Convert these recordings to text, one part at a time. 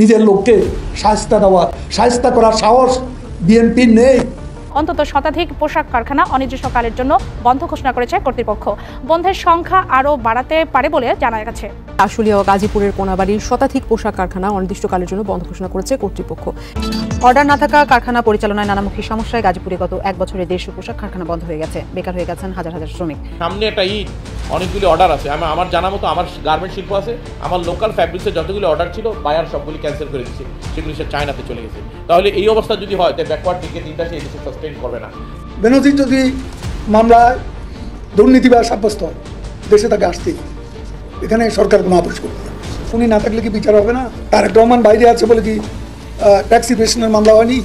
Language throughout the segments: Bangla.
নিজের লোককে শায়েস্তা দেওয়া, শায়েস্তা করার সাহস বিএনপির নেই। অন্তত শতাধিক পোশাক কারখানা অনির্দিষ্টকালের জন্য বন্ধ ঘোষণা করেছে কর্তৃপক্ষ। বন্ধের সংখ্যা আরও বাড়াতে পারে বলে জানা গেছে। আশুলিয়া ও গাজীপুরের কোনাবাড়ির শতাধিক পোশাক কারখানা অনির্দিষ্টকালের জন্য বন্ধ ঘোষণা করেছে কর্তৃপক্ষ। অর্ডার না থাকা কারখানা পরিচালনায় নানামুখী সমস্যায় গাজীপুরে গত 1 বছরে 150 পোশাক কারখানা বন্ধ হয়ে গেছে। বেকার হয়ে গেছেন হাজার হাজার শ্রমিক। সামনে একটা ঈদ, অনেকগুলি অর্ডার আছে। আমার জানা মতো আমার গার্মেন্ট শিল্প আছে, আমার লোকাল ফ্যাব্রিক্সের যতগুলি অর্ডার ছিল বায়ার সবগুলি ক্যান্সেল করে দিচ্ছে, সেগুলি সে চায়নাতে চলে গেছে। তাহলে এই অবস্থা যদি হয় তাহলে ব্যাকওয়ার্ড দিকে তিনটা সে এদেশে সাস্টেইন করবে না। বেনজির যদি মামলায় দুর্নীতিবাজ সাব্যস্ত হয়, দেশে তাকে আসতে, এখানে সরকার কোনো আপোষ করবে না। উনি না থাকলে কি বিচার হবে না? তারেক রহমান বাইরে আছে বলে কি ট্যাক্সি পেশনের মামলা হয়নি,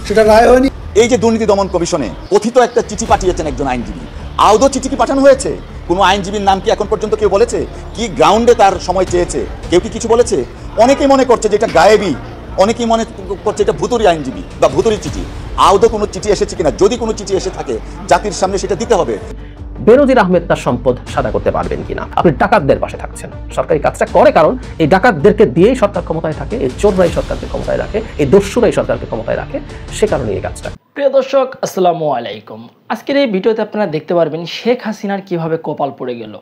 সেটা রায় হয়নি? এই যে দুর্নীতি দমন কমিশনে কথিত একটা চিঠি পাঠিয়েছেন একজন আইনজীবী, আদৌ চিঠি কি পাঠানো হয়েছে? কোনো আইনজীবীর নাম কি এখন পর্যন্ত কেউ বলেছে? কি গ্রাউন্ডে তার সময় চেয়েছে কেউ কি কিছু বলেছে? অনেকেই মনে করছে যে এটা গায়েবী, অনেকেই মনে করছে এটা ভুতুরি আইনজীবী বা ভুতুরি চিঠি। আদৌ কোনো চিঠি এসেছে কিনা, যদি কোনো চিঠি এসে থাকে জাতির সামনে সেটা দিতে হবে। বেনজির আহমেদ তার সম্পদ সাদা করতে পারবেন কিনা? আপনি ডাকাতদের পাশে থাকছেন। সরকারি কাজটা করে কারণ এই ডাকাতদেরকে দিয়েই সরকার ক্ষমতায় থাকে, এই চোররাই সরকারকে ক্ষমতায় রাখে, এই দস্যুরাই সরকারকে ক্ষমতায় রাখে, সে কারণে এই কাজটা। প্রিয় দর্শক, আসসালামু আলাইকুম। আজকের এই ভিডিওতে আপনারা দেখতে পারবেন শেখ হাসিনার কিভাবে কপাল পড়ে গেল।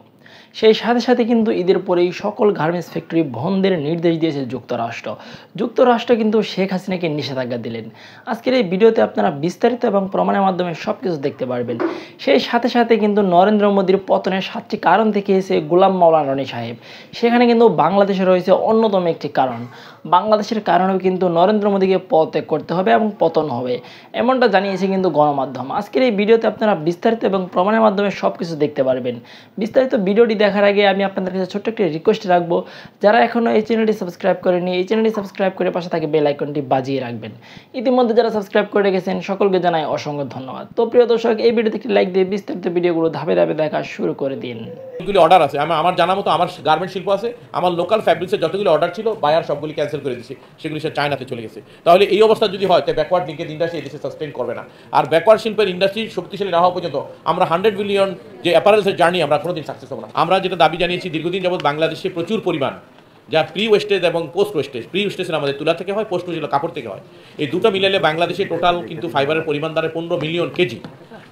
সেই সাথে সাথে কিন্তু ঈদের পরেই সকল গার্মেন্টস ফ্যাক্টরি বন্ধের নির্দেশ দিয়েছে যুক্তরাষ্ট্র কিন্তু শেখ হাসিনাকে নিষেধাজ্ঞা দিলেন। আজকের এই ভিডিওতে আপনারা বিস্তারিত এবং প্রমাণের মাধ্যমে সব কিছু দেখতে পারবেন। সেই সাথে সাথে কিন্তু নরেন্দ্র মোদীর পতনের 7টি কারণ দেখিয়েছে গোলাম মাওলানা রনি সাহেব। সেখানে কিন্তু বাংলাদেশে রয়েছে অন্যতম একটি কারণ। বাংলাদেশের কারণেও কিন্তু নরেন্দ্র মোদীকে পদত্যাগ করতে হবে এবং পতন হবে, এমনটা জানিয়েছে কিন্তু গণমাধ্যম। আজকের এই ভিডিওতে আপনারা বিস্তারিত এবং প্রমাণের মাধ্যমে সব কিছু দেখতে পারবেন। বিস্তারিত ভিডিওটি দেখার আগে আমি আপনাদের কাছে ছোট্ট একটি রিকোয়েস্ট রাখবো, যারা এখনও এই চ্যানেলটি সাবস্ক্রাইব করেনি, এই চ্যানেলটি সাবস্ক্রাইব করে পাশে থাকে বেল আইকনটি বাজিয়ে রাখবেন। ইতিমধ্যে যারা সাবস্ক্রাইব করে রেখেছেন সকলকে জানাই অসংখ্য ধন্যবাদ। তো প্রিয় দর্শক, এই ভিডিওতে একটি লাইক দিয়ে বিস্তারিত ভিডিওগুলো ধাপে ধাপে দেখা শুরু করে দিন। এগুলি অর্ডার আছে, আমার জানা মতো আমার গার্মেন্ট শিল্প আছে, আমার লোকাল ফ্যাব্রিক্সের যতগুলি অর্ডার ছিল বায়ার সবগুলি ক্যান্সেল করে দিচ্ছে, সেগুলি সে চায়নাতে চলে গেছে। তাহলে এই অবস্থা যদি হয় তাহলে ব্যাকওয়ার্ড লিঙ্কের ইন্ডাস্ট্রি এদেশে সাস্টেইন করবে না। আর ব্যাকওয়ার্ড শিল্পের ইন্ডাস্ট্রি শক্তিশালী না হওয়া পর্যন্ত আমরা 100 বিলিয়ন যে অ্যাপারেলসের জার্নি আমরা কোনোদিন সাকসেস হবো না। আমরা যেটা দাবি জানিয়েছি দীর্ঘদিন যাবত, বাংলাদেশে প্রচুর পরিমাণ যা প্রি ওয়েস্টেজ এবং পোস্ট ওয়েস্টেজ, প্রি ওয়েস্টেজ আমাদের তুলা থেকে হয়, পোস্ট ওয়েস্টেজ কাপড় থেকে হয়। এই দুটো মিলালে বাংলাদেশে টোটাল কিন্তু ফাইবারের পরিমাণ দাঁড়ায় 15 মিলিয়ন কেজি।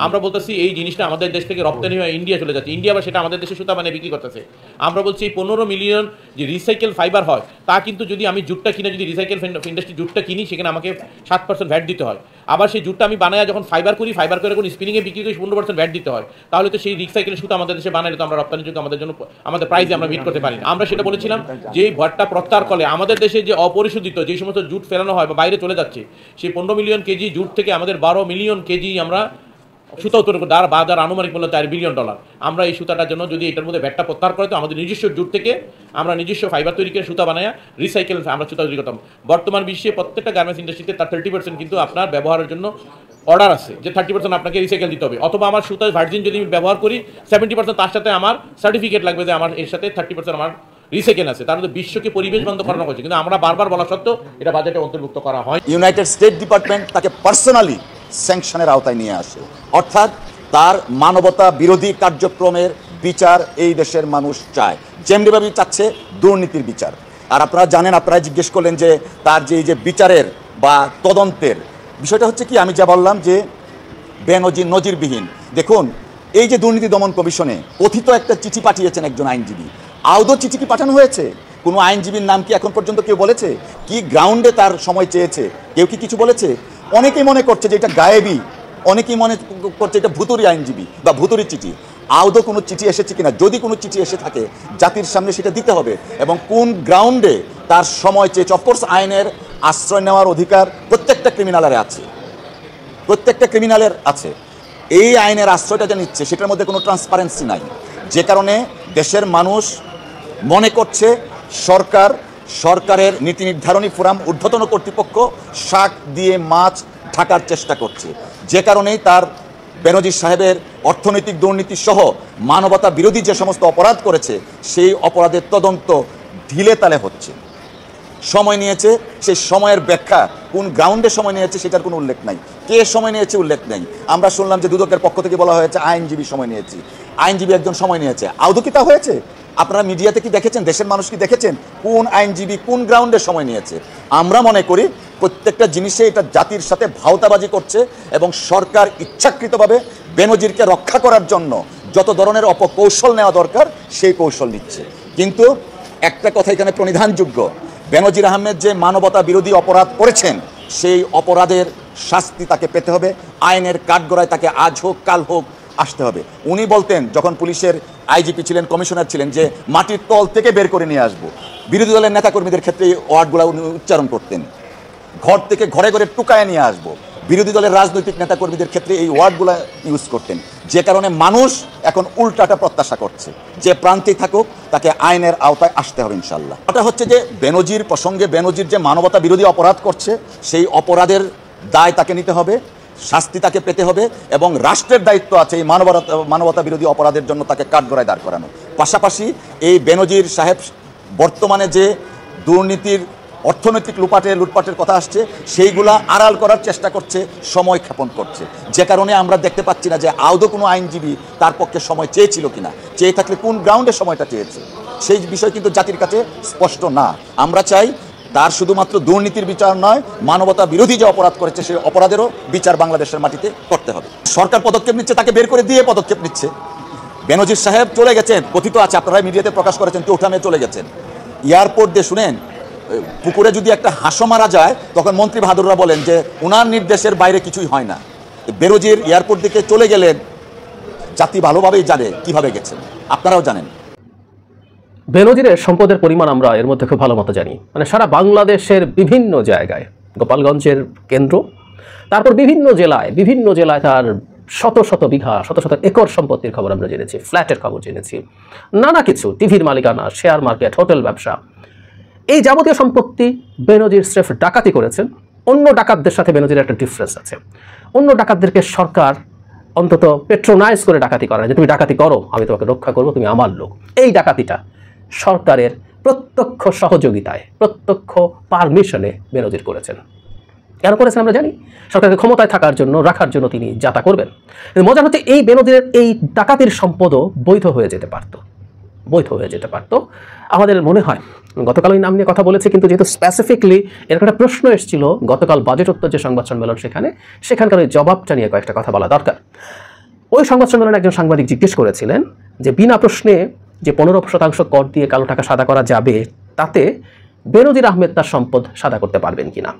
আমরা বলতেছি এই জিনিসটা আমাদের দেশ থেকে রপ্তানি হয়ে ইন্ডিয়া চলে যাচ্ছে, ইন্ডিয়া আবার সেটা আমাদের দেশে সুতা মানে বিক্রি করতেছে। আমরা বলছি এই 15 মিলিয়ন যে রিসাইকেল ফাইবার হয়, তা কিন্তু যদি আমি জুটটা কিনে, যদি রিসাইকেল ইন্ডাস্ট্রি জুটটা কিনি, সেখানে আমাকে 7% ভ্যাট দিতে হয়। আবার সেই জুটটা আমি বানায় যখন ফাইবার করি, ফাইবার করে কোনো স্পিনিংয়ে বিক্রি করি, 15% ভ্যাট দিতে হয়। তাহলে তো সেই রিসাইকেলের সুতা আমাদের দেশে বানালে তো আমরা রপ্তানির যোগ্য, আমাদের জন্য আমাদের প্রাইসে আমরা মিট করতে পারি না। আমরা সেটা বলেছিলাম যে এই ভ্যাটটা প্রত্যাহার করলে আমাদের দেশে যে অপরিশোধিত যে সমস্ত জুট ফেরানো হয় বা বাইরে চলে যাচ্ছে, সেই 15 মিলিয়ন কেজি জুট থেকে আমাদের 12 মিলিয়ন কেজি আমরা সুতা উৎপাদন করি, বাজার আনুমানিক মূল্য $4 বিলিয়ন। আমরা এই সুতাটার জন্য যদি এটার মধ্যে ভ্যাটটা প্রত্যাহার করে, তো আমাদের নিজস্ব জুট থেকে আমরা নিজস্ব ফাইবার তৈরি করে সুতা বানায় রিসাইকেল আমরা সুতা তৈরি করতাম। বর্তমান বিশ্বে প্রত্যেকটা গার্মেন্টস ইন্ডাস্ট্রিতে তার 30% কিন্তু আপনার ব্যবহারের জন্য অর্ডার আছে, যে 30% আপনাকে রিসাইকেল দিতে হবে। অথবা আমার সুতা ভার্জিন যদি আমি ব্যবহার করি 70%, তার সাথে আমার সার্টিফিকেট লাগবে যে আমার এর সাথে 30% আমার রিসাইকেল আছে। তার মধ্যে বিশ্বকে পরিবেশ বন্ধ করানো হয়েছে, কিন্তু আমরা বারবার বলা সত্ত্বেও এটা বাজেটে অন্তর্ভুক্ত করা হয়। ইউনাইটেড স্টেট ডিপার্টমেন্ট তাকে পার্সোনালি স্যাংশনের আওতায় নিয়ে আসে, অর্থাৎ তার মানবতা বিরোধী কার্যক্রমের বিচার এই দেশের মানুষ চায়, যেমনিভাবে চাচ্ছে দুর্নীতির বিচার। আর আপনারা জানেন, আপনারা জিজ্ঞেস করলেন যে তার যে এই যে বিচারের বা তদন্তের বিষয়টা হচ্ছে কি, আমি যা বললাম যে বেনজির নজিরবিহীন। দেখুন, এই যে দুর্নীতি দমন কমিশনে কথিত একটা চিঠি পাঠিয়েছেন একজন আইনজীবী, আদৌ চিঠি কি পাঠানো হয়েছে? কোনো আইনজীবীর নাম কি এখন পর্যন্ত কেউ বলেছে? কি গ্রাউন্ডে তার সময় চেয়েছে কেউ কি কিছু বলেছে? অনেকেই মনে করছে যে এটা গায়েবী, অনেকেই মনে করছে এটা ভুতুরি আইনজীবী বা ভুতুরি চিঠি। আদৌ কোনো চিঠি এসেছে কিনা, যদি কোনো চিঠি এসে থাকে জাতির সামনে সেটা দিতে হবে। এবং কোন গ্রাউন্ডে তার সময় চেয়েছে। অফকোর্স আইনের আশ্রয় নেওয়ার অধিকার প্রত্যেকটা ক্রিমিনালের আছে, প্রত্যেকটা ক্রিমিনালের আছে। এই আইনের আশ্রয়টা যা নিচ্ছে সেটার মধ্যে কোনো ট্রান্সপারেন্সি নাই, যে কারণে দেশের মানুষ মনে করছে সরকারের নীতি নির্ধারণী ফোরাম, ঊর্ধ্বতন কর্তৃপক্ষ শাক দিয়ে মাছ ঢাকার চেষ্টা করছে। যে কারণেই তার বেনজির সাহেবের অর্থনৈতিক দুর্নীতি সহ মানবতা বিরোধী যে সমস্ত অপরাধ করেছে, সেই অপরাধের তদন্ত ঢিলে তালে হচ্ছে। সময় নিয়েছে, সেই সময়ের ব্যাখ্যা কোন গ্রাউন্ডে সময় নিয়েছে সেটার কোনো উল্লেখ নাই, কে সময় নিয়েছে উল্লেখ নেই। আমরা শুনলাম যে দুদকের পক্ষ থেকে বলা হয়েছে আইনজীবী সময় নিয়েছি, আইনজীবী একজন সময় নিয়েছে। আদৌ কি তা হয়েছে? আপনারা মিডিয়াতে কি দেখেছেন, দেশের মানুষ কি দেখেছেন কোন আইনজীবী কোন গ্রাউন্ডে সময় নিয়েছে? আমরা মনে করি প্রত্যেকটা জিনিসে এটা জাতির সাথে ভাওতাবাজি করছে এবং সরকার ইচ্ছাকৃতভাবে বেনজিরকে রক্ষা করার জন্য যত ধরনের অপকৌশল নেওয়া দরকার সেই কৌশল নিচ্ছে। কিন্তু একটা কথা এখানে প্রণিধানযোগ্য, বেনজির আহমেদ যে মানবতা বিরোধী অপরাধ করেছেন সেই অপরাধের শাস্তি তাকে পেতে হবে। আইনের কাঠগড়ায় তাকে আজ হোক কাল হোক আসতে হবে। উনি বলতেন যখন পুলিশের আইজিপি ছিলেন, কমিশনার ছিলেন, যে মাটির তল থেকে বের করে নিয়ে আসবো। বিরোধী দলের নেতাকর্মীদের ক্ষেত্রে এই ওয়ার্ডগুলো উনি উচ্চারণ করতেন, ঘর থেকে ঘরে ঘরে টুকায় নিয়ে আসবো। বিরোধী দলের রাজনৈতিক নেতাকর্মীদের ক্ষেত্রে এই ওয়ার্ডগুলো ইউজ করতেন, যে কারণে মানুষ এখন উল্টাটা প্রত্যাশা করছে, যে প্রান্তেই থাকুক তাকে আইনের আওতায় আসতে হবে ইনশাল্লাহ। এটা হচ্ছে যে বেনজির প্রসঙ্গে, বেনজির যে মানবতা বিরোধী অপরাধ করছে সেই অপরাধের দায় তাকে নিতে হবে, শাস্তি তাকে পেতে হবে এবং রাষ্ট্রের দায়িত্ব আছে এই মানবতা বিরোধী অপরাধের জন্য তাকে কাঠগড়ায় দাঁড় করানো। পাশাপাশি এই বেনজির সাহেব বর্তমানে যে দুর্নীতির অর্থনৈতিক লুটপাটের কথা আসছে সেইগুলা আড়াল করার চেষ্টা করছে, সময় ক্ষেপণ করছে, যে কারণে আমরা দেখতে পাচ্ছি না যে আদৌ কোনো আইনজীবী তার পক্ষে সময় চেয়েছিল কিনা, চেয়ে থাকলে কোন গ্রাউন্ডে সময়টা চেয়েছে সেই বিষয় কিন্তু জাতির কাছে স্পষ্ট না। আমরা চাই তার শুধুমাত্র দুর্নীতির বিচার নয়, মানবতা বিরোধী যে অপরাধ করেছে সেই অপরাধেরও বিচার বাংলাদেশের মাটিতে করতে হবে। সরকার পদক্ষেপ নিচ্ছে, তাকে বের করে দিয়ে পদক্ষেপ নিচ্ছে। বেনজির সাহেব চলে গেছেন, কথিত আছে, আপনারা মিডিয়াতে প্রকাশ করেছেন, চৌঠামে চলে গেছেন। এয়ারপোর্ট দিয়ে শুনেন পুকুরে যদি একটা হাঁসও মারা যায় তখন মন্ত্রী বাহাদুররা বলেন যে ওনার নির্দেশের বাইরে কিছুই হয় না। বেনজির এয়ারপোর্ট দিকে চলে গেলেন, জাতি ভালোভাবেই জানে কিভাবে গেছেন, আপনারাও জানেন। বেনজিরের সম্পদের পরিমাণ আমরা এর মধ্যে খুব ভালো মতো জানি। মানে সারা বাংলাদেশের বিভিন্ন জায়গায়, গোপালগঞ্জের কেন্দ্র, তারপর বিভিন্ন জেলায় তার শত শত বিঘা, শত শত একর সম্পত্তির খবর আমরা জেনেছি, ফ্ল্যাটের খবর জেনেছি, নানা কিছু, টিভির মালিকানা, শেয়ার মার্কেট, হোটেল ব্যবসা, এই যাবতীয় সম্পত্তি বেনজির স্রেফ ডাকাতি করেছেন। অন্য ডাকাতদের সাথে বেনজিরের একটা ডিফারেন্স আছে। অন্য ডাকাতদেরকে সরকার অন্তত পেট্রোনাইজ করে ডাকাতি করে, যে তুমি ডাকাতি করো, আমি তোমাকে রক্ষা করবো, তুমি আমার লোক। এই ডাকাতিটা সরকারের প্রত্যক্ষ সহযোগিতায়, প্রত্যক্ষ পারমিশনে বেনজির করেছেন। কেন করেছেন আমরা জানি, সরকারকে ক্ষমতায় থাকার জন্য, রাখার জন্য তিনি যা তা করবেন। কিন্তু মজা হচ্ছে এই বেনজিরের এই ডাকাতির সম্পদও বৈধ হয়ে যেতে পারত। আমাদের মনে হয়, গতকাল ওই নাম নিয়ে কথা বলেছি, কিন্তু যেহেতু স্পেসিফিকলি এর একটা প্রশ্ন এসেছিল গতকাল বাজেটোত্তর যে সংবাদ সম্মেলন, সেখানকার ওই জবাবটা নিয়ে কয়েকটা কথা বলা দরকার। ওই সংবাদ সম্মেলনে একজন সাংবাদিক জিজ্ঞেস করেছিলেন যে বিনা প্রশ্নে যে 15% কর দিয়ে কালো টাকা সাদা করা যাবে, তাতে বেনজির আহমেদ তার সম্পদ সাদা করতে পারবেন কিনা।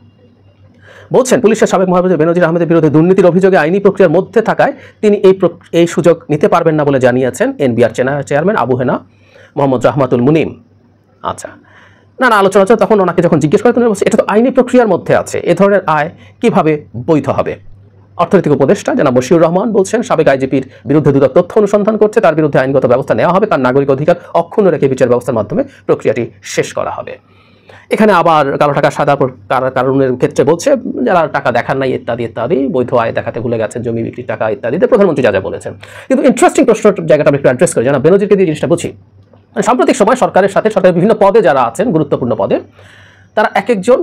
বলছেন পুলিশের সাবেক মহাপরিচালক বেনজির আহমেদের বিরুদ্ধে দুর্নীতির অভিযোগে আইনি প্রক্রিয়ার মধ্যে থাকায় তিনি এই সুযোগ নিতে পারবেন না বলে জানিয়েছেন এনবিআর চেয়ারম্যান আবু হেনা মোহাম্মদ রাহমাতুল মুনিম। আচ্ছা, না আলোচনা হচ্ছে, তখন ওনাকে যখন জিজ্ঞেস করে তিনি বলছেন এটা তো আইনি প্রক্রিয়ার মধ্যে আছে, এ ধরনের আয় কিভাবে বৈধ হবে। অর্থনৈতিক উপদেষ্টা জনাব বশিউর রহমান বলছেন সাবেক আইজিপির বিরুদ্ধে দুদক তথ্য অনুসন্ধান করছে, তার বিরুদ্ধে আইনগত ব্যবস্থা নেওয়া হবে, তার নাগরিক অধিকার অক্ষুণ্ণ রেখে বিচার ব্যবস্থার মাধ্যমে প্রক্রিয়াটি শেষ করা হবে। এখানে আবার কালো টাকা সাদা কারণের ক্ষেত্রে বলছে যারা টাকা দেখার নাই ইত্যাদি, বৈধ আয় দেখাতে ভুলে গেছেন, জমি বিক্রির টাকা ইত্যাদিতে প্রধানমন্ত্রী যা বলেছেন। কিন্তু ইন্টারেস্টিং প্রশ্নের জায়গাটা আমি একটু অ্যাড্রেস করি, জানা বেনজিরকে দিয়ে জিনিসটা বুঝি। সাম্প্রতিক সময় সরকারের সাথে, সরকারের বিভিন্ন পদে যারা আছেন, গুরুত্বপূর্ণ পদে, তারা এক একজন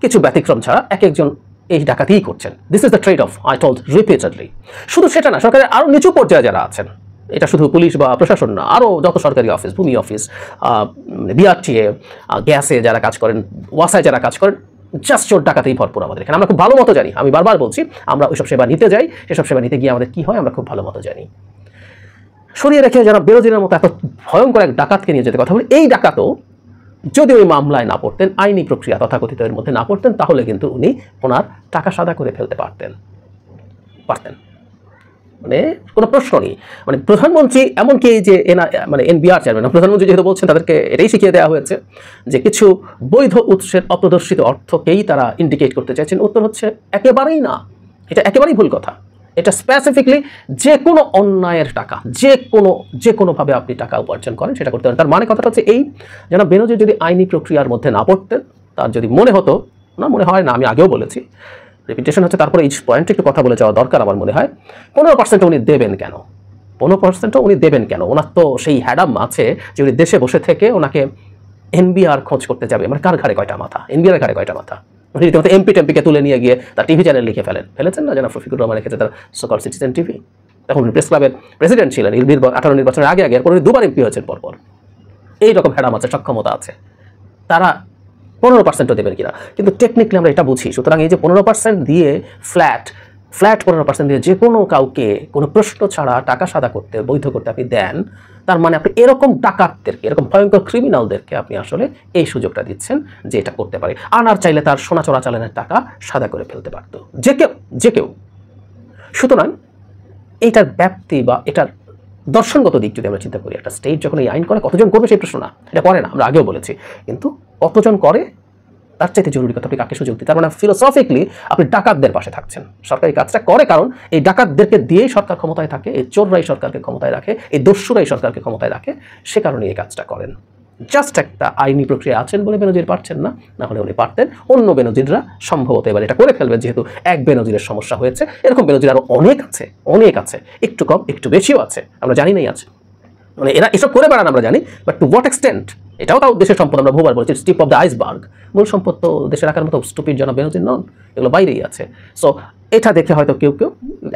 কিছু ব্যতিক্রম ছাড়া এক একজন এই ডাকাতিই করছেন। This is the trade of, I told repeatedly. শুধু সেটা না, সরকারের আরও নিচু পর্যায়ে যারা আছেন, এটা শুধু পুলিশ বা প্রশাসন না, আরও যত সরকারি অফিস, ভূমি অফিস, বিআরটিএ, গ্যাসে যারা কাজ করেন, ওয়াসায় যারা কাজ করেন, জাস্ট চোর ডাকাতেই ভরপুর আমাদের এখানে। আমরা খুব ভালো মতো জানি, আমি বারবার বলছি, আমরা ওইসব সেবা নিতে যাই, সেসব সেবা নিতে গিয়ে আমাদের কী হয় আমরা খুব ভালো মতো জানি। সরিয়ে রেখে যারা বেনজিরের মতো এত ভয়ঙ্কর এক ডাকাতকে নিয়ে যেতে কথা বলি, এই ডাকাতও যদি ওই মামলায় না পড়তেন, আইনি প্রক্রিয়া তথাকথিত এর মধ্যে না পড়তেন, তাহলে কিন্তু উনি ওনার টাকা সাদা করে ফেলতে পারতেন। মানে কোনো প্রশ্ন নেই। মানে প্রধানমন্ত্রী, এমনকি এই যে এনবিআর চেয়ারম্যান, প্রধানমন্ত্রী যেহেতু বলছেন তাদেরকে এটাই শিখিয়ে দেওয়া হয়েছে যে কিছু বৈধ উৎসের অপ্রদর্শিত অর্থকেই তারা ইন্ডিকেট করতে চাইছেন। উত্তর হচ্ছে একেবারেই না, এটা একেবারেই ভুল কথা। এটা স্পেসিফিকলি যে কোনো অন্যায়ের টাকা, যে কোনোভাবে আপনি টাকা উপার্জন করেন সেটা করতে পারেন। তার মানে কথাটা হচ্ছে এই, যেন বেনজির যদি আইনি প্রক্রিয়ার মধ্যে না পড়তেন, তার যদি মনে হতো, না মনে হয় না, আমি আগেও বলেছি, রিপিটেশন হচ্ছে, তারপরে এই পয়েন্টে একটু কথা বলে যাওয়া দরকার আমার মনে হয়। 15% উনি দেবেন কেন? 15% উনি দেবেন কেন? ওনার তো সেই হ্যাডাম আছে যে উনি দেশে বসে থেকে ওনাকে এনবিআর খোঁজ করতে যাবে। মানে কার ঘাড়ে কয়টা মাথা? এনবিআর ঘাড়ে কয়টা মাথা? রীতিমতো টেম্পিকে তুলে নিয়ে গিয়ে তার টিভি চ্যানেল লিখে ফেলেছেন না, জনাব রফিকুর রহমান রেখেছে তার সকল সিটিজেন টিভি। তখন প্রেস ক্লাবের প্রেসিডেন্ট ছিলেন 18 নির্বাচনের আগে, এরপর 2বার এমপি হয়েছেন পরপর। এইরকম হ্যাডাম আছে, সক্ষমতা আছে, তারা 15% দেবেন কিনা। কিন্তু টেকনিক্যালি আমরা এটা বুঝি। সুতরাং এই যে 15% দিয়ে ফ্ল্যাট 15% দিয়ে যে কোনো কাউকে কোনো প্রশ্ন ছাড়া টাকা সাদা করতে, বৈধ করতে আপনি দেন, তার মানে আপনি এরকম ডাকাতদেরকে, এরকম ভয়ঙ্কর ক্রিমিনালদেরকে আপনি আসলে এই সুযোগটা দিচ্ছেন যে এটা করতে পারে। আনার চাইলে তার সোনা চোরাচালানের টাকা সাদা করে ফেলতে পারত যে কেউ। সুতরাং এইটার ব্যাপ্তি বা এটার দর্শনগত দিক যদি আমরা চিন্তা করি, একটা স্টেট যখন এই আইন করে, কতজন করবে সেই প্রশ্ন না, এটা করে না, আমরা আগেও বলেছি, কিন্তু কতজন করে তার চাইতে জরুরি কথা আপনি কাকে সুযোগ দিই। তার মানে ফিলোসফিক্যালি আপনি ডাকাতদের পাশে থাকছেন। সরকার এই কাজটা করে কারণ এই ডাকাতদেরকে দিয়েই সরকার ক্ষমতায় থাকে, এই চোররাই সরকারকে ক্ষমতায় রাখে, এই দস্যুরাই সরকারকে ক্ষমতায় রাখে, সে কারণে এই কাজটা করেন। জাস্ট একটা আইনি প্রক্রিয়া আছেন বলে বেনজির পারছেন না, না হলে উনি পারতেন। অন্য বেনজিররা সম্ভবত এবার এটা করে ফেলবে, যেহেতু এক বেনজিরের সমস্যা হয়েছে। এরকম বেনজির আরো অনেক আছে, একটু কম একটু বেশিও আছে, আমরা জানি নাই আছে, মানে এরা এসব করে বেড়ান আমরা জানি, বাট টু হোয়াট এক্সটেন্ট, এটাও তাও দেশের সম্পদ। আমরা বহুবার বলেছি টিপ অফ দ্য আইসবার্গ, মূল সম্পদ তো দেশে রাখার মতো স্টুপিড জনাব বেনজির নন, এগুলো বাইরেই আছে। সো এটা দেখে হয়তো কেউ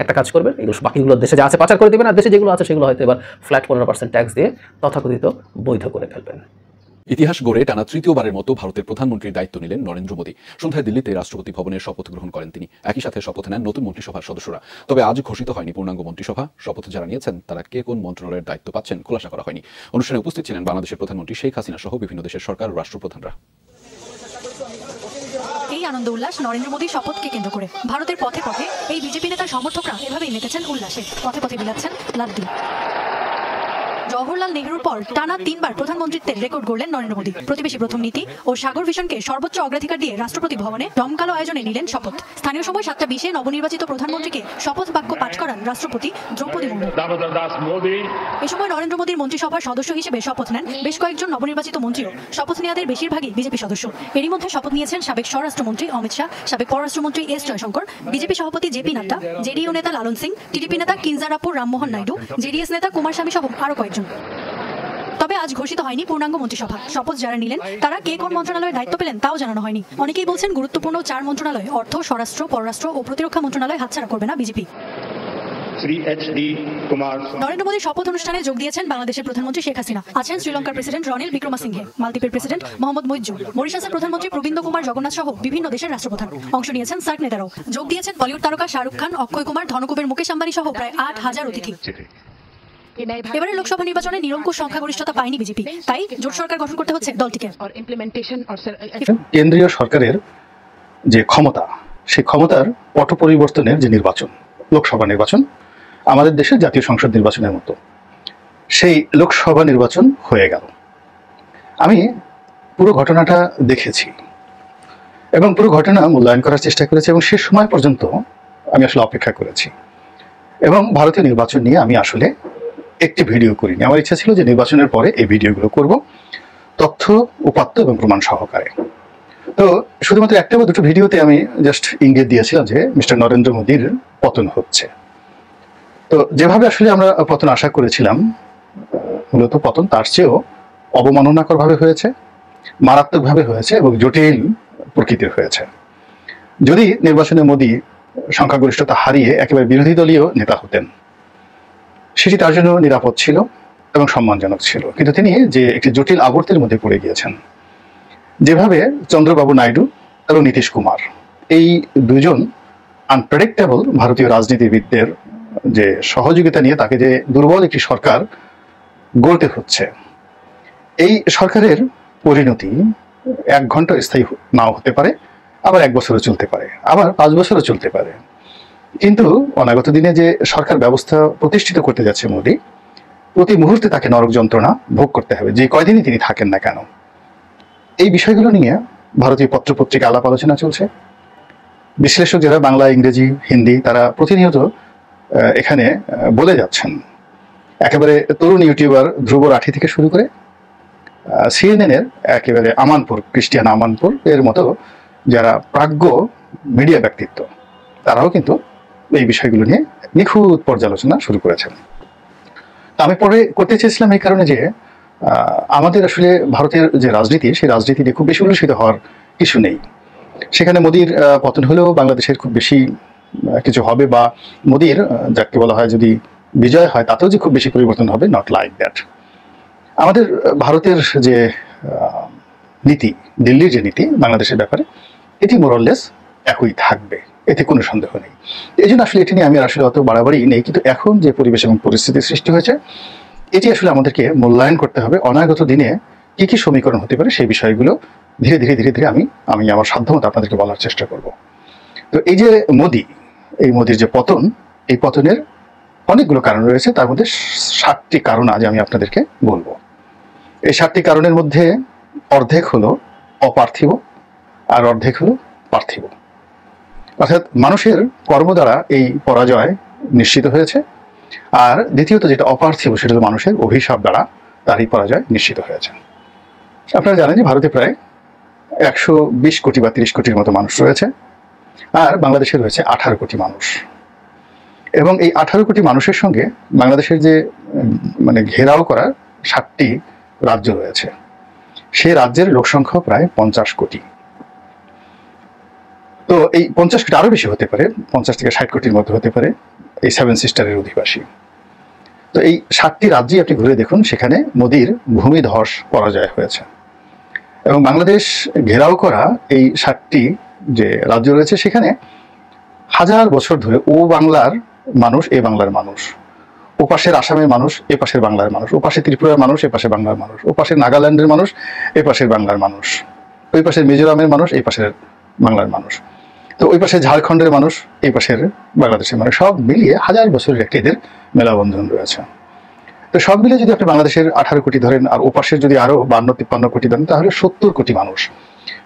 একটা কাজ করবে, এগুলো বাকিগুলো দেশে যা আছে পাচার করে দেবেন, আর দেশে যেগুলো আছে সেগুলো হয়তো এবার ফ্ল্যাট 15% ট্যাক্স দিয়ে তথাকথিত বৈধ করে ফেলবেন। ইতিহাস গড়ে টানা তৃতীয়বারের মতো ভারতের প্রধানমন্ত্রীর দায়িত্ব নিলেন নরেন্দ্র মোদী। সন্ধ্যায় দিল্লিতে রাষ্ট্রপতি ভবনের শপথ গ্রহণ করেন তিনি। একই সাথে শপথ নেন নতুন মন্ত্রিসভার সদস্যরা। তবে আজ ঘোষিত হয়নি পূর্ণাঙ্গ মন্ত্রিসভা। শপথ যারা নিয়েছেন তারা কে কোন মন্ত্রণালয়ের দায়িত্ব পাচ্ছেন খোলাসা করা হয়নি। অনুষ্ঠানে উপস্থিত ছিলেন বাংলাদেশের প্রধানমন্ত্রী শেখ হাসিনা সহ বিভিন্ন দেশের সরকার ও রাষ্ট্রপ্রধানরা। এই আনন্দ উল্লাস নরেন্দ্র মোদীর শপথকে কেন্দ্র করে ভারতের পথে পথে এই বিজেপি নেতার সমর্থকরা এভাবেই মেতেছেন উল্লাসে, পথে পথে বিলাচ্ছেন লাড্ডু। জওহরলাল নেহরুর পর টানা 3বার প্রধানমন্ত্রীত্বের রেকর্ড গড়লেন নরেন্দ্র মোদী। প্রতিবেশী প্রথম নীতি ও সাগর ভিশনকে সর্বোচ্চ অগ্রাধিকার দিয়ে রাষ্ট্রপতি ভবনে জমকালো আয়োজনে নিলেন শপথ। স্থানীয় সময় 7টা 20-এ নবনির্বাচিত প্রধানমন্ত্রীকে শপথ বাক্য পাঠ করান রাষ্ট্রপতি দ্রৌপদী মুর্মু। এ সময় নরেন্দ্র মোদীর মন্ত্রিসভার সদস্য হিসেবে শপথ নেন বেশ কয়েকজন নবনির্বাচিত মন্ত্রীও। শপথ নেওয়াদের বেশিরভাগই বিজেপি সদস্য। এরই মধ্যে শপথ নিয়েছেন সাবেক স্বরাষ্ট্রমন্ত্রী অমিত শাহ, সাবেক পররাষ্ট্রমন্ত্রী এস জয়শঙ্কর, বিজেপি সভাপতি জেপি নাড্ডা, জেডিইউ নেতা লালন সিং, টিডিপি নেতা কিঞ্জারাপুর রামমোহন নাইডু, জেডিএস নেতা কুমার স্বামী সহ আরো কয়েকজন। তবে আজ ঘোষিত হয়নি পূর্ণাঙ্গ মন্ত্রিসভা। শপথ যারা নিলেন তারা কে কোন মন্ত্রণালয়ের দায়িত্ব পেলেন তাও জানানো হয়নি। অনেকেই বলছেন গুরুত্বপূর্ণ 4 মন্ত্রণালয় অর্থ, স্বরাষ্ট্র, পররাষ্ট্র ও প্রতিরক্ষা মন্ত্রণালয় হাতছাড়া করবে না বিজেপি। নরেন্দ্র মোদীর শপথ অনুষ্ঠানে যোগ দিয়েছেন বাংলাদেশের প্রধানমন্ত্রী শেখ হাসিনা, আছেন শ্রীলঙ্কার প্রেসিডেন্ট রনিল বিক্রমাসিংহে, মালদ্বীপের প্রেসিডেন্ট মোহাম্মদ মুইজ্জু, মরিশাসের প্রধানমন্ত্রী প্রবীন্দ্র কুমার জগন্নাথ সহ বিভিন্ন দেশের রাষ্ট্রপ্রধান। অংশ নিয়েছেন সার্ক নেতারাও। যোগ দিয়েছেন বলিউড তারকা শাহরুখ খান, অক্ষয় কুমার, ধনকুবের মুকেশ আম্বানি সহ প্রায় 8000 অতিথি। এবারে লোকসভা নির্বাচনে নিরঙ্কুশ সংখ্যাগরিষ্ঠতা পায়নি বিজেপি, তাই জোট সরকার গঠন করতে হচ্ছে দলটিকে। কেন্দ্রীয় সরকারের যে ক্ষমতা, সেই ক্ষমতার পট পরিবর্তনের যে নির্বাচন, লোকসভা নির্বাচন আমাদের দেশের জাতীয় সংসদ নির্বাচনের মতো, সেই লোকসভা নির্বাচন হয়ে গেল। আমি পুরো ঘটনাটা দেখেছি এবং পুরো ঘটনা মূল্যায়ন করার চেষ্টা করেছি এবং শেষ সময় পর্যন্ত আমি আসলে অপেক্ষা করেছি। এবং ভারতীয় নির্বাচন নিয়ে আমি আসলে একটি ভিডিও করিনি। আমার ইচ্ছা ছিল যে নির্বাচনের পরে এই ভিডিওগুলো করব, তথ্য, উপাত্ত এবং প্রমাণ সহকারে। তো শুধুমাত্র একটা বা দুটো ভিডিওতে আমি জাস্ট ইঙ্গিত দিয়েছিলাম যে মিস্টার নরেন্দ্র মোদীর পতন হচ্ছে। তো যেভাবে আসলে আমরা পতন আশা করেছিলাম, মূলত পতন তার চেয়েও অবমাননাকরভাবে হয়েছে, মারাত্মকভাবে হয়েছে এবং জটিল প্রকৃতির হয়েছে। যদি নির্বাচনে মোদী সংখ্যাগরিষ্ঠতা হারিয়ে একেবারে বিরোধী দলীয় নেতা হতেন, সেটি তার জন্য নিরাপদ ছিল এবং সম্মানজনক ছিল। কিন্তু তিনি যে একটি জটিল আবর্তের মধ্যে পড়ে গিয়েছেন, যেভাবে চন্দ্রবাবু নাইডু এবং নীতিশ কুমার, এই দুজন আনপ্রেডিক্টেবল ভারতীয় রাজনীতিবিদদের যে সহযোগিতা নিয়ে তাকে যে দুর্বল একটি সরকার গড়তে হচ্ছে, এই সরকারের পরিণতি 1 ঘন্টা স্থায়ী নাও হতে পারে, আবার 1 বছরও চলতে পারে, আবার 5 বছরও চলতে পারে। কিন্তু অনাগত দিনে যে সরকার ব্যবস্থা প্রতিষ্ঠিত করতে যাচ্ছে মোদী, প্রতি মুহূর্তে তাকে নরক যন্ত্রণা ভোগ করতে হবে, যে কয়দিনই তিনি থাকেন না কেন। এই বিষয়গুলো নিয়ে ভারতীয় পত্রপত্রিকা আলাপ আলোচনা চলছে। বিশ্লেষক যারা বাংলা, ইংরেজি, হিন্দি, তারা প্রতিনিয়ত এখানে বলে যাচ্ছেন। একেবারে তরুণ ইউটিউবার ধ্রুব রাঠি থেকে শুরু করে সিএনএনের একেবারে আমানপুর, ক্রিস্টিয়ান আমানপুর এর মতো যারা প্রাজ্ঞ মিডিয়া ব্যক্তিত্ব, তারাও কিন্তু এই বিষয়গুলো নিয়ে নিখুঁত পর্যালোচনা শুরু করেছেন। আমি পরে করতে চেয়েছিলাম এই কারণে যে আমাদের আসলে ভারতের যে রাজনীতি, সেই রাজনীতি নিয়ে খুব বেশি উল্লসিত হওয়ার কিছু নেই। সেখানে মোদীর পতন হলেও বাংলাদেশের খুব বেশি কিছু হবে, বা মোদীর যাকে বলা হয় যদি বিজয় হয় তাতেও যে খুব বেশি পরিবর্তন হবে, নট লাইক দ্যাট। আমাদের ভারতের যে নীতি, দিল্লির যে নীতি বাংলাদেশের ব্যাপারে, এটি মোরলেস একই থাকবে, এতে কোনো সন্দেহ নেই। এই জন্য আসলে এটি নিয়ে আমি আসলে অত বাড়াবাড়ি নেই, কিন্তু এখন যে পরিবেশ এবং পরিস্থিতির সৃষ্টি হয়েছে এটি আসলে আমাদেরকে মূল্যায়ন করতে হবে। অনাগত দিনে কি কি সমীকরণ হতে পারে সেই বিষয়গুলো ধীরে ধীরে ধীরে ধীরে আমি আমার সাধ্যমতো আপনাদেরকে বলার চেষ্টা করব। তো এই যে এই মোদির যে পতন, এই পতনের অনেকগুলো কারণ রয়েছে, তার মধ্যে 7টি কারণ আজ আমি আপনাদেরকে বলবো। এই 7টি কারণের মধ্যে অর্ধেক হলো অপার্থিব আর অর্ধেক হলো পার্থিব। অর্থাৎ মানুষের কর্ম দ্বারা এই পরাজয় নিশ্চিত হয়েছে, আর দ্বিতীয়ত যেটা অপার্থিব সেটা হলো মানুষের অভিশাপ দ্বারা তার এই পরাজয় নিশ্চিত হয়েছে। আপনারা জানেন যে ভারতে প্রায় 120 কোটি বা 30 কোটির মতো মানুষ রয়েছে, আর বাংলাদেশে রয়েছে 18 কোটি মানুষ। এবং এই 18 কোটি মানুষের সঙ্গে বাংলাদেশের যে মানে ঘেরাও করার 7টি রাজ্য রয়েছে, সেই রাজ্যের লোকসংখ্যা প্রায় 50 কোটি। তো এই 50 কোটি আরো বেশি হতে পারে, 50 থেকে 60 কোটির মধ্যে হতে পারে এই 7 সিস্টারের অধিবাসী। তো এই 7টি রাজ্যে আপনি ঘুরে দেখুন, সেখানে মোদির ভূমিধস পরাজয় হয়েছে। এবং বাংলাদেশ ঘেরাও করা এই 7টি যে রাজ্য রয়েছে, সেখানে হাজার বছর ধরে ও বাংলার মানুষ এ বাংলার মানুষ, ও পাশের আসামের মানুষ এ পাশের বাংলার মানুষ, ও পাশে ত্রিপুরার মানুষ এ পাশে বাংলার মানুষ, ও পাশের নাগাল্যান্ডের মানুষ এ পাশের বাংলার মানুষ, ওই পাশের মিজোরামের মানুষ এই পাশের বাংলার মানুষ, তো ওই পাশে ঝাড়খণ্ডের মানুষ এই পাশের বাংলাদেশের মানুষ, সব মিলিয়ে হাজার বছরের একটি এদের মেলাবন্ধন রয়েছে। তো সব মিলিয়ে যদি আপনি বাংলাদেশের 18 কোটি ধরেন, আর ও পাশের যদি আরো 52-53 কোটি ধরেন, তাহলে 70 কোটি মানুষ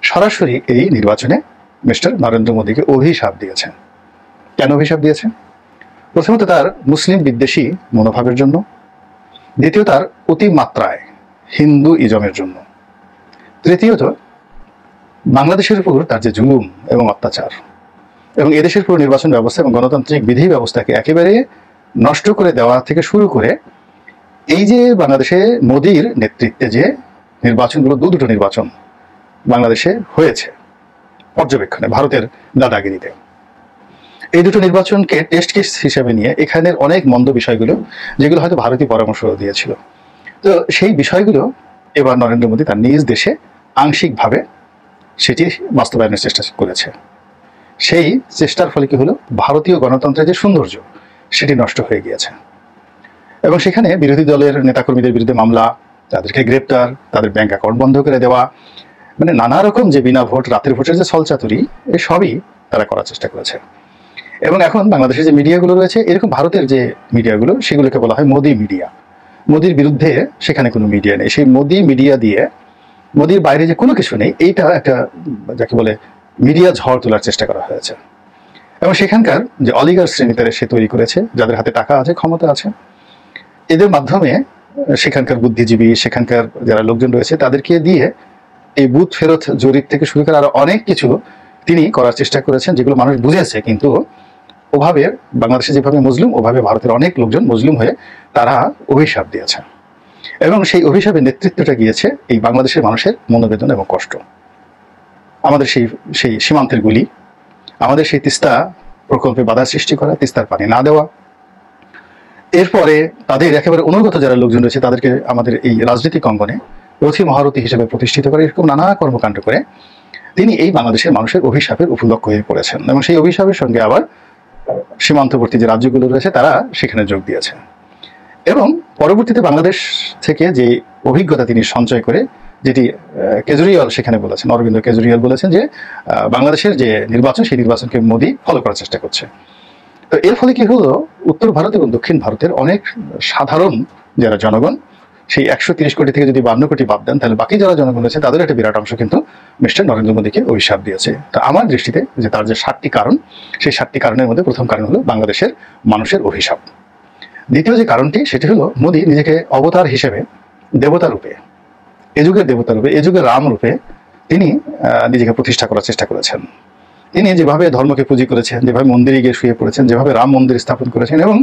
সরাসরি এই নির্বাচনে মিস্টার নরেন্দ্র মোদীকে অভিশাপ দিয়েছেন। কেন অভিশাপ দিয়েছেন? প্রথমত তার মুসলিম বিদ্বেষী মনোভাবের জন্য, দ্বিতীয় তার অতিমাত্রায় হিন্দু ইজমের জন্য, তৃতীয়ত বাংলাদেশের উপর তার যে জুলুম এবং অত্যাচার, এবং এদেশের পুরো নির্বাচন ব্যবস্থা এবং গণতান্ত্রিক বিধি ব্যবস্থাকে একেবারে নষ্ট করে দেওয়া থেকে শুরু করে এই যে বাংলাদেশে মোদির নেতৃত্বে যে নির্বাচনগুলো, দুটো নির্বাচন বাংলাদেশে হয়েছে পর্যবেক্ষণে ভারতের দাদাগিরিতে, এই দুটো নির্বাচনকে টেস্ট কেস হিসেবে নিয়ে এখানের অনেক মন্দ বিষয়গুলো, যেগুলো হয়তো ভারতীয় পরামর্শ দিয়েছিল, তো সেই বিষয়গুলো এবার নরেন্দ্র মোদী তার নিজ দেশে আংশিকভাবে সেটি বাস্তবায়নের চেষ্টা করেছে। সেই চেষ্টার ফলে কি হলো, ভারতীয় গণতন্ত্রের যে সৌন্দর্য সেটি নষ্ট হয়ে গিয়েছে। এবং সেখানে বিরোধী দলের নেতাকর্মীদের বিরুদ্ধে মামলা, তাদেরকে গ্রেপ্তার, তাদের ব্যাংক অ্যাকাউন্ট বন্ধ করে দেওয়া, মানে নানা রকম যে বিনা ভোট, রাতের ভোটের যে ছলচাতুরি, এই সবই তারা করার চেষ্টা করেছে। এবং এখন বাংলাদেশের যে মিডিয়াগুলো রয়েছে, এরকম ভারতের যে মিডিয়াগুলো, সেগুলোকে বলা হয় মোদি মিডিয়া। মোদির বিরুদ্ধে সেখানে কোনো মিডিয়া নেই, সেই মোদি মিডিয়া দিয়ে মোদির বাইরে যে কোনো কিছু নেই, এইটা একটা যাকে বলে মিডিয়া ঝড় তোলার চেষ্টা করা হয়েছে। এবং সেখানকার যে অলিগার শ্রেণী তারা সে তৈরি করেছে, যাদের হাতে টাকা আছে, ক্ষমতা আছে, এদের মাধ্যমে সেখানকার বুদ্ধিজীবী, সেখানকার যারা লোকজন রয়েছে, তাদেরকে দিয়ে এই বুথ ফেরত জরিপ থেকে শুরু করে আরো অনেক কিছু তিনি করার চেষ্টা করেছেন, যেগুলো মানুষ বুঝেছে। কিন্তু ওভাবে বাংলাদেশে যেভাবে মজলুম, ওভাবে ভারতের অনেক লোকজন মজলুম হয়ে তারা অভিশাপ দিয়েছে, এবং সেই অভিশাপের নেতৃত্বটা গিয়েছে এই বাংলাদেশের মানুষের মনোবেদনা এবং কষ্ট। আমাদের সেই সীমান্তের গুলি, আমাদের সেই তিস্তা প্রকল্পে বাধা সৃষ্টি করা, তিস্তার পানি না দেওয়া, এরপরে তাদের একেবারে অনুগত যারা লোকজন রয়েছে তাদেরকে আমাদের এই রাজনৈতিক অঙ্গনে রথী মহারথী হিসেবে প্রতিষ্ঠিত করে, এরকম নানা কর্মকাণ্ড করে তিনি এই বাংলাদেশের মানুষের অভিশাপের উপলক্ষ হয়ে পড়েছেন। এবং সেই অভিশাপের সঙ্গে আবার সীমান্তবর্তী যে রাজ্যগুলো রয়েছে তারা সেখানে যোগ দিয়েছে। এবং পরবর্তীতে বাংলাদেশ থেকে যে অভিজ্ঞতা তিনি সঞ্চয় করে, যেটি কেজরিওয়াল সেখানে বলেছেন, অরবিন্দ কেজরিওয়াল বলেছেন যে বাংলাদেশের যে নির্বাচন, সেই নির্বাচনকে মোদি ফলো করার চেষ্টা করছে। তো এর ফলে কি হলো, উত্তর ভারত এবং দক্ষিণ ভারতের অনেক সাধারণ যারা জনগণ, সেই 130 কোটি থেকে যদি 52 কোটি বাদ দেন, তাহলে বাকি যারা জনগণ রয়েছে তাদের একটা বিরাট অংশ কিন্তু মিস্টার নরেন্দ্র মোদীকে অভিশাপ দিয়েছে। তো আমার দৃষ্টিতে যে তার যে 7টি কারণ, সেই 7টি কারণের মধ্যে প্রথম কারণ হলো বাংলাদেশের মানুষের অভিশাপ। দ্বিতীয় যে কারণটি, সেটি হলো মোদী নিজেকে অবতার হিসেবে, দেবতা রূপে, এ যুগের দেবতা রূপে, এ যুগের রাম রূপে তিনি নিজেকে প্রতিষ্ঠা করার চেষ্টা করেছেন। তিনি যেভাবে ধর্মকে পুঁজি করেছেন, যেভাবে মন্দিরে গিয়ে শুয়ে পড়েছেন, যেভাবে রাম মন্দির স্থাপন করেছেন, এবং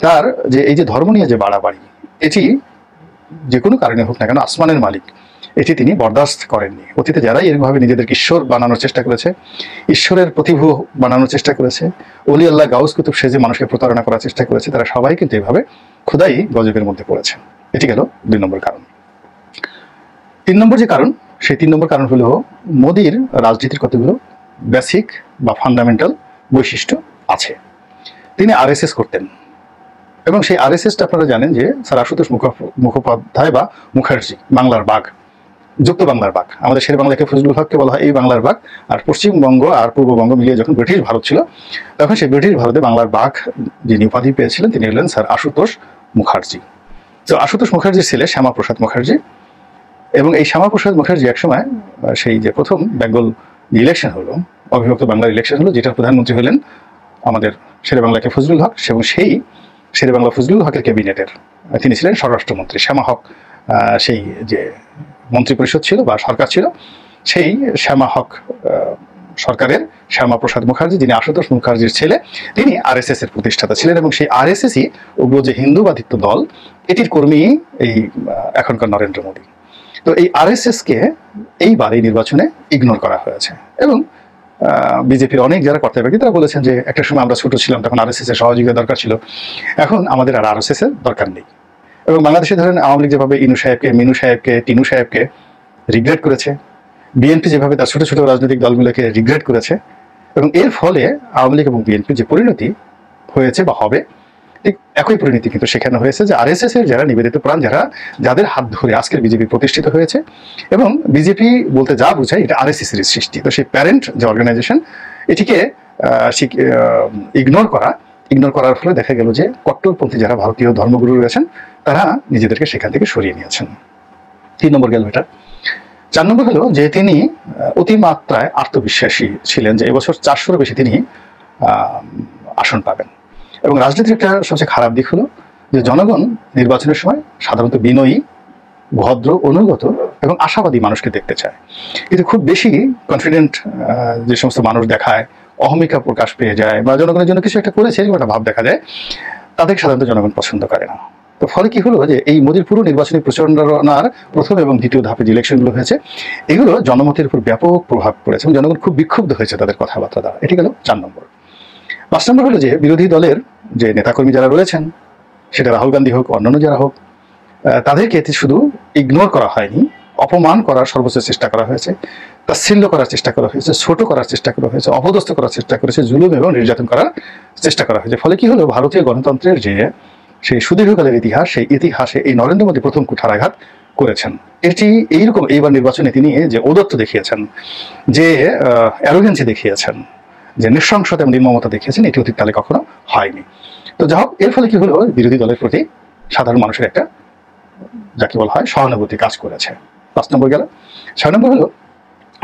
তার যে এই যে ধর্ম নিয়ে যে বাড়াবাড়ি, এটি যে কোনো কারণে হোক না কেন আসমানের মালিক, এটি তিনি বরদাস্ত করেননি। অতীতে যারাই এরকমভাবে নিজেদেরকে ঈশ্বর বানানোর চেষ্টা করেছে, ঈশ্বরের প্রতিভূ বানানোর চেষ্টা করেছে, অলি আল্লাহ গাউস কুতুব সেজে মানুষকে প্রতারণা করার চেষ্টা করেছে, তারা সবাই কিন্তু এভাবে খোদাই গজবের মধ্যে পড়েছে। এটি গেল 2 নম্বর কারণ। 3 নম্বর যে কারণ, সেই 3 নম্বর কারণ হলো মোদির রাজনীতির কতগুলো বেসিক বা ফান্ডামেন্টাল বৈশিষ্ট্য আছে। তিনি আরএসএস করতেন, এবং সেই আরএসএসটা আপনারা জানেন যে স্যার আশুতোষ মুখোপাধ্যায় বা মুখার্জি, বাংলার বাঘ, যুক্ত বাংলার বাঘ। আমাদের শের বাংলাকে ফজলুল হককে বলা হয় এই বাংলার বাঘ। আর পশ্চিমবঙ্গ আর পূর্ববঙ্গ মিলিয়ে যখন ব্রিটিশ ভারত ছিল, তখন সেই ব্রিটিশ ভারতে বাংলার বাঘ যিনি উপাধি পেয়েছিলেন তিনি হলেন স্যার আশুতোষ মুখার্জি। তো আশুতোষ মুখার্জির ছেলে শ্যামাপ্রসাদ মুখার্জি, এবং এই শ্যামাপ্রসাদ মুখার্জি একসময় সেই যে প্রথম বেঙ্গল ইলেকশন হলো, অবিভক্ত বাংলার ইলেকশন হলো, যেটার প্রধানমন্ত্রী হলেন আমাদের শেরে বাংলাকে ফজলুল হক, এবং সেই শেরে বাংলা ফজলুল হকের ক্যাবিনেটের তিনি ছিলেন স্বরাষ্ট্রমন্ত্রী। শ্যামা হক সেই যে মন্ত্রী পরিষদ ছিল বা সরকার ছিল, সেই শ্যামা হক সরকারের শ্যামাপ্রসাদ মুখার্জি, যিনি আশুতোষ মুখার্জির ছেলে, তিনি আরএসএস এর প্রতিষ্ঠাতা ছিলেন, এবং সেই আরএসএসই উগ্র যে হিন্দুবাদিত্ব দল, এটির কর্মী এই এখনকার নরেন্দ্র মোদী। তো এই আরএসএসকে এইবার এই নির্বাচনে ইগনোর করা হয়েছে, এবং বিজেপির অনেক যারা কর্তা ব্যক্তি তারা বলেছেন যে একটা সময় আমরা ছোট ছিলাম, তখন আরএসএস এর সহযোগিতা দরকার ছিল, এখন আমাদের আর আরএসএস এর দরকার নেই। এবং বাংলাদেশে ধরেন আওয়ামী লীগ যেভাবে ইনু সাহেবকে, মিনু সাহেবকে, টিনু সাহেবকে রিগ্রেট করেছে, বিএনপি যেভাবে তার ছোট ছোট রাজনৈতিক দলগুলোকে রিগ্রেট করেছে, এবং এর ফলে আওয়ামী লীগ এবং বিএনপির যে পরিণতি হয়েছে বা হবে, ঠিক একই পরিণতি কিন্তু সেখানে হয়েছে যে আরএসএস এর যারা নিবেদিত প্রাণ, যাদের হাত ধরে আজকের বিজেপি প্রতিষ্ঠিত হয়েছে, এবং বিজেপি বলতে যা বোঝায় এটা আরএসএস এর সৃষ্টি। তো সেই প্যারেন্ট যে অর্গানাইজেশন, এটিকে ইগনোর করার ফলে দেখা গেল যে কট্টরপন্থী যারা ভারতীয় ধর্মগুরু রয়েছেন, তারা নিজেদেরকে সেখান থেকে সরিয়ে নিয়েছেন। 3 নম্বর গেল এটা। 4 নম্বর হলো যে তিনি অতিমাত্রায় আত্মবিশ্বাসী ছিলেন যে এবছর 400-এর বেশি তিনি আসন পাবেন। এবং রাজনীতির একটা সবচেয়ে খারাপ দিক হলো যে জনগণ নির্বাচনের সময় সাধারণত বিনয়ী, ভদ্র, অনুগত এবং আশাবাদী মানুষকে দেখতে চায়, কিন্তু খুব বেশি কনফিডেন্ট যে সমস্ত মানুষ দেখায়, অহমিকা প্রকাশ পেয়ে যায়, বা জনগণের জন্য কিছু একটা করেছে এরকম একটা ভাব দেখা যায়, তাদেরকে সাধারণত জনগণ পছন্দ করে না। তো ফলে কি হলো যে এই মোদির পুরো নির্বাচনী প্রচারণার প্রথম এবং দ্বিতীয় ধাপে যে ইলেকশনগুলো হয়েছে, এগুলো জনমতের উপর ব্যাপক প্রভাব পড়েছে, এবং জনগণ খুব বিক্ষুব্ধ হয়েছে তাদের কথাবার্তা দ্বারা। এটি গেল 4 নম্বর। 5 নম্বর হলো যে বিরোধী দলের যে নেতাকর্মী যারা রয়েছেন, সেটা রাহুল গান্ধী হোক, অন্যান্য যারা হোক, তাদেরকে শুধু ইগনোর করা হয়নি, অপমান করার সর্বোচ্চ চেষ্টা করা হয়েছে, তাচ্ছিল্য করার চেষ্টা করা হয়েছে, ছোট করার চেষ্টা করা হয়েছে, অপদস্থ করার চেষ্টা করেছে, জুলুম এবং নির্যাতন করার চেষ্টা করা হয়েছে। ফলে কি হলো, ভারতীয় গণতন্ত্রের যে সেই সুদীর্ঘকালের ইতিহাস, সেই ইতিহাসে এই নরেন্দ্র মোদী প্রথম কুঠারাঘাত করেছেন। এটি এইরকম এইবার নির্বাচনে তিনি যে ঔদত্য দেখিয়েছেন, যে অ্যারোগেন্সি দেখিয়েছেন, যে নৃশংসতা এবং নির্মমতা দেখিয়েছেন, এটি অতীতকালে কখনো হয়নি। তো যা হোক, এর ফলে কি হলো, বিরোধী দলের প্রতি সাধারণ মানুষের একটা যাকে বলা হয় সহানুভূতি কাজ করেছে। 5 নম্বর গেল। 6 নম্বর হলো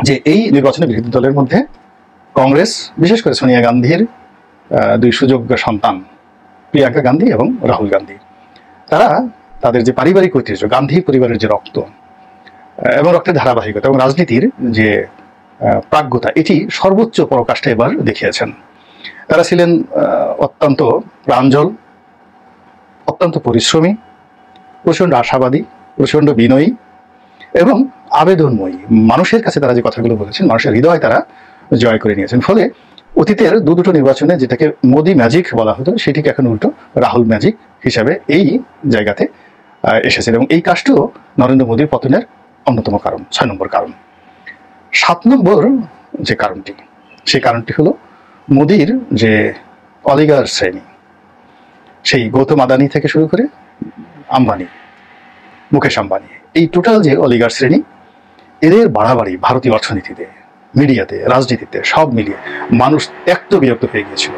যে এই নির্বাচনে বিরোধী দলের মধ্যে কংগ্রেস, বিশেষ করে সোনিয়া গান্ধীর 2 সুযোগ্য সন্তান প্রিয়াঙ্কা গান্ধী এবং রাহুল গান্ধী, তারা তাদের যে পারিবারিক ঐতিহ্য, গান্ধী পরিবারের যে রক্ত এবং রক্তের ধারাবাহিকতা এবং রাজনীতির যে প্রাজ্ঞতা, এটি সর্বোচ্চ পরাকাষ্ঠা এবার দেখিয়েছেন। তারা ছিলেন অত্যন্ত প্রাঞ্জল, অত্যন্ত পরিশ্রমী, প্রচণ্ড আশাবাদী, প্রচণ্ড বিনয়ী এবং আবেদনময়ী। মানুষের কাছে তারা যে কথাগুলো বলেছেন, মানুষের হৃদয় তারা জয় করে নিয়েছেন। ফলে অতীতের দুটো নির্বাচনে যেটাকে মোদি ম্যাজিক বলা হতো, সেটিকে এখন উল্টো রাহুল ম্যাজিক হিসাবে এই জায়গাতে এসেছেন, এবং এই কাজটিও নরেন্দ্র মোদীর পতনের অন্যতম কারণ। 6 নম্বর কারণ। 7 নম্বর যে কারণটি, সেই কারণটি হলো মোদির যে অলিগার শ্রেণী, সেই গৌতম আদানি থেকে শুরু করে আম্বানি, মুকেশ আম্বানি, এই টোটাল যে অলিগার শ্রেণী, এদের বাড়াবাড়ি ভারতীয় অর্থনীতিতে, মিডিয়াতে, রাজনীতিতে সব মিলিয়ে মানুষ ত্যক্ত বিরক্ত হয়ে গিয়েছিল,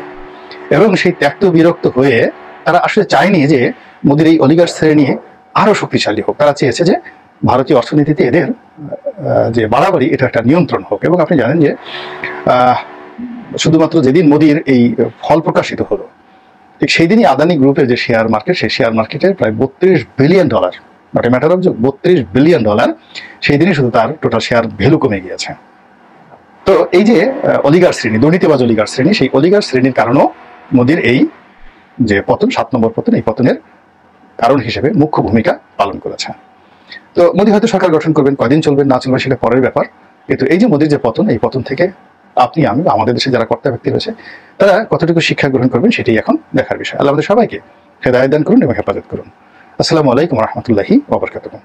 এবং সেই ত্যক্ত বিরক্ত হয়ে তারা আসলে চায়নি যে মোদির এই অলিগার শ্রেণী আরো শক্তিশালী হোক। তারা চেয়েছে যে ভারতীয় অর্থনীতিতে এদের যে বাড়াবাড়ি, এটা একটা নিয়ন্ত্রণ হোক। এবং আপনি জানেন যে শুধুমাত্র যেদিন মোদির এই ফল প্রকাশিত হলো, ঠিক সেই দিনই আদানি গ্রুপের যে শেয়ার মার্কেট, সেই শেয়ার মার্কেটে প্রায় $32 billion, not a matter of $32 billion, সেই দিনই শুধু তার টোটাল শেয়ার ভ্যালু কমে গিয়েছে। তো এই যে অলিগার শ্রেণী, দুর্নীতিবাজ অলিগার শ্রেণী, সেই অলিগার শ্রেণীর কারণেও মোদির এই যে পতন, 7 নম্বর পতন, এই পতনের কারণ হিসেবে মুখ্য ভূমিকা পালন করেছে। তো মোদি হয়তো সরকার গঠন করবেন, কয়দিন চলবেন না চলবে সেটা পরের ব্যাপার, কিন্তু এই যে মোদির যে পতন, এই পতন থেকে আপনি, আমি, আমাদের দেশে যারা কর্তা ব্যক্তি রয়েছে, তারা কতটুকু শিক্ষা গ্রহণ করবেন সেটাই এখন দেখার বিষয়। আল্লাহ আমাদের সবাইকে হেদায়েত দান করুন এবং হেফাজত করুন। আসসালামু আলাইকুম ওয়া রাহমাতুল্লাহি ওয়া বারাকাতুহু।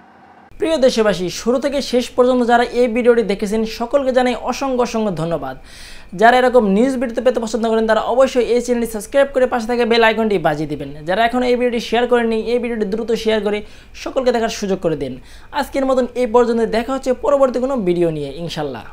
প্রিয় দেশবাসী, শুরু থেকে শেষ পর্যন্ত যারা এই ভিডিওটি দেখেছেন সকলকে জানাই অসংখ্য অসংখ্য ধন্যবাদ। যারা এরকম নিউজ ভিডিওতে পেতে পছন্দ করেন তারা অবশ্যই এই চ্যানেলটি সাবস্ক্রাইব করে পাশে থাকা বেল আইকনটি বাজিয়ে দিবেন। যারা এখনও এই ভিডিওটি শেয়ার করেননি, এই ভিডিওটি দ্রুত শেয়ার করে সকলকে দেখার সুযোগ করে দিন। আজকের মতন এই পর্যন্ত দেখা হচ্ছে পরবর্তী কোনো ভিডিও নিয়ে ইনশাল্লাহ।